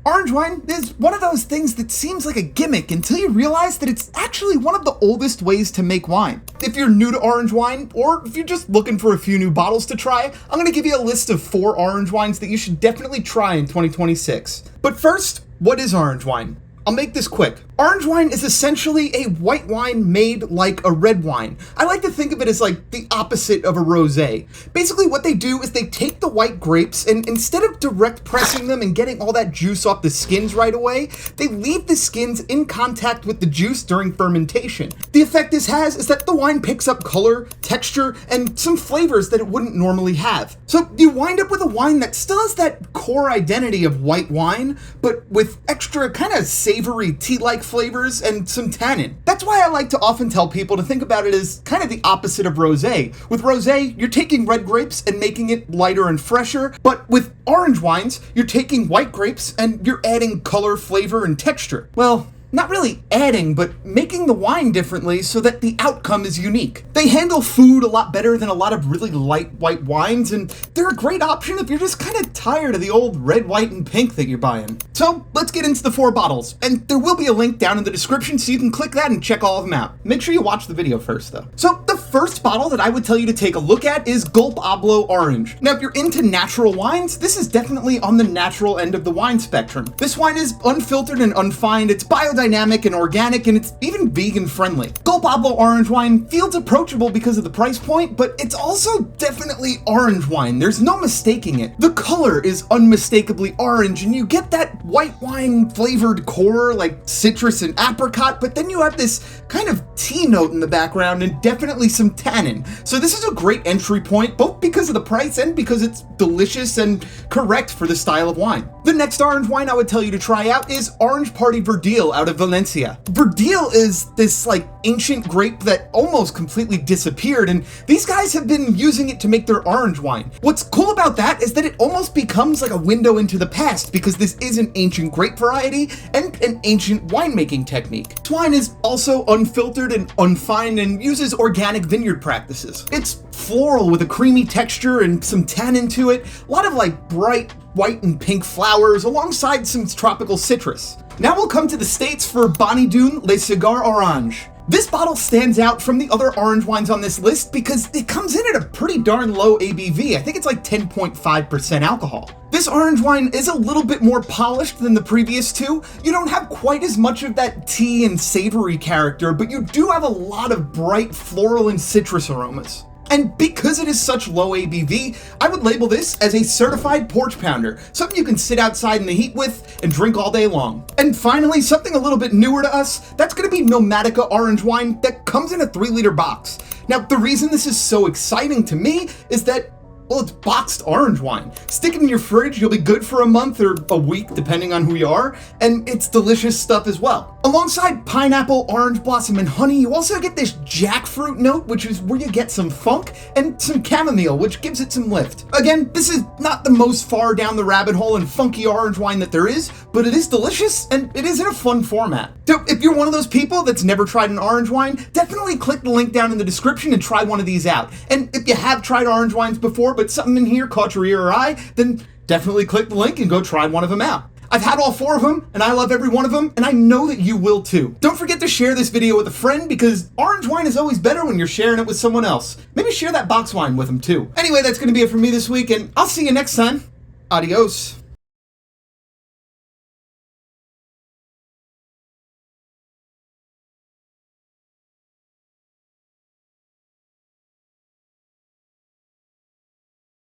Orange wine is one of those things that seems like a gimmick until you realize that it's actually one of the oldest ways to make wine. If you're new to orange wine, or if you're just looking for a few new bottles to try, I'm going to give you a list of 4 orange wines that you should definitely try in 2026. But first, what is orange wine? I'll make this quick. Orange wine is essentially a white wine made like a red wine. I like to think of it as like the opposite of a rosé. Basically what they do is they take the white grapes and instead of direct pressing them and getting all that juice off the skins right away, they leave the skins in contact with the juice during fermentation. The effect this has is that the wine picks up color, texture, and some flavors that it wouldn't normally have. So you wind up with a wine that still has that core identity of white wine, but with extra kind of savory tea-like flavors and some tannin. That's why I like to often tell people to think about it as kind of the opposite of rosé. With rosé, you're taking red grapes and making it lighter and fresher, but with orange wines, you're taking white grapes and you're adding color, flavor, and texture. Well, not really adding, but making the wine differently so that the outcome is unique. They handle food a lot better than a lot of really light white wines, and they're a great option if you're just kind of tired of the old red, white, and pink that you're buying. So let's get into the 4 bottles, and there will be a link down in the description so you can click that and check all of them out. Make sure you watch the video first though. So the first bottle that I would tell you to take a look at is Gulp Hablo Orange. Now if you're into natural wines, this is definitely on the natural end of the wine spectrum. This wine is unfiltered and unfined, it's biodynamic and organic, and it's even vegan friendly. Gulp Hablo Orange wine feels approachable because of the price point, but it's also definitely orange wine. There's no mistaking it. The color is unmistakably orange, and you get that white wine flavored core like citrus and apricot, but then you have this kind of tea note in the background and definitely some tannin. So this is a great entry point, both because of the price and because it's delicious and correct for the style of wine. The next orange wine I would tell you to try out is Orange Party Verdil out of Valencia. Verdil is this like ancient grape that almost completely disappeared, and these guys have been using it to make their orange wine. What's cool about that is that it almost becomes like a window into the past because this is an ancient grape variety and an ancient winemaking technique. This wine is also unfiltered and unfined and uses organic vineyard practices. It's floral with a creamy texture and some tannin to it, a lot of like bright white and pink flowers alongside some tropical citrus. Now we'll come to the States for Bonny Doon Le Cigare Orange. This bottle stands out from the other orange wines on this list because it comes in at a pretty darn low ABV. I think it's like 10.5% alcohol. This orange wine is a little bit more polished than the previous 2. You don't have quite as much of that tea and savory character, but you do have a lot of bright floral and citrus aromas. And because it is such low ABV, I would label this as a certified porch pounder, something you can sit outside in the heat with and drink all day long. And finally, something a little bit newer to us, that's gonna be Nomadica orange wine that comes in a 3-liter box. Now, the reason this is so exciting to me is that, well, it's boxed orange wine. Stick it in your fridge, you'll be good for a month or a week, depending on who you are, and it's delicious stuff as well. Alongside pineapple, orange blossom, and honey, you also get this jackfruit note, which is where you get some funk, and some chamomile, which gives it some lift. Again, this is not the most far down the rabbit hole and funky orange wine that there is, but it is delicious, and it is in a fun format. So if you're one of those people that's never tried an orange wine, definitely click the link down in the description and try one of these out. And if you have tried orange wines before, but something in here caught your ear or eye, then definitely click the link and go try one of them out. I've had all 4 of them, and I love every one of them, and I know that you will too. Don't forget to share this video with a friend because orange wine is always better when you're sharing it with someone else. Maybe share that box wine with them too. Anyway, that's going to be it for me this week, and I'll see you next time. Adios.